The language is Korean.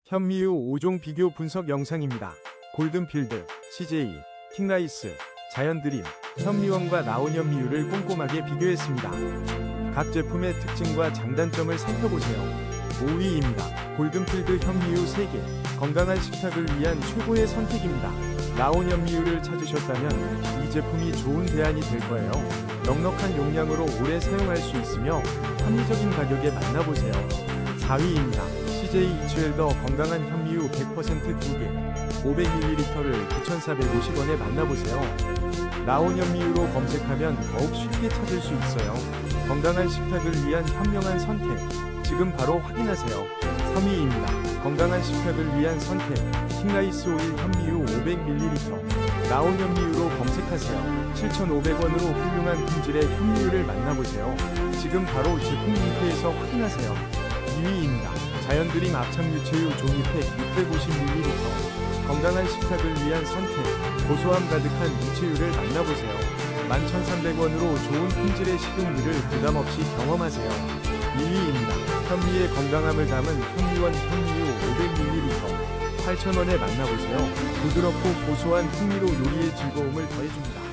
현미유 5종 비교 분석 영상입니다. 골든필드, CJ, 킹라이스, 자연드림, 현미원과 나온 현미유를 꼼꼼하게 비교했습니다. 각 제품의 특징과 장단점을 살펴보세요. 5위입니다. 골든필드 현미유 3개, 건강한 식탁을 위한 최고의 선택입니다. 나온 현미유를 찾으셨다면 이 제품이 좋은 대안이 될 거예요. 넉넉한 용량으로 오래 사용할 수 있으며 합리적인 가격에 만나보세요. 4위입니다. CJ 이츠웰더 건강한 현미유 100% 2개, 500ml를 9,450원에 만나보세요. 나온 현미유로 검색하면 더욱 쉽게 찾을 수 있어요. 건강한 식탁을 위한 현명한 선택, 지금 바로 확인하세요. 3위입니다. 건강한 식탁을 위한 선택, 킹라이스 오일 현미유 500ml, 나온 현미유로 검색하세요. 7,500원으로 훌륭한 품질의 현미유를 만나보세요. 지금 바로 제품 링크에서 확인하세요. 2위입니다. 자연드림 압착유채유 종이팩 650ml, 건강한 식탁을 위한 선택, 고소함 가득한 유채유를 만나보세요. 11,300원으로 좋은 품질의 식용유를 부담없이 경험하세요. 1위입니다. 현미의 건강함을 담은 현미원 현미유 500ml, 8,000원에 만나보세요. 부드럽고 고소한 풍미로 요리의 즐거움을 더해줍니다.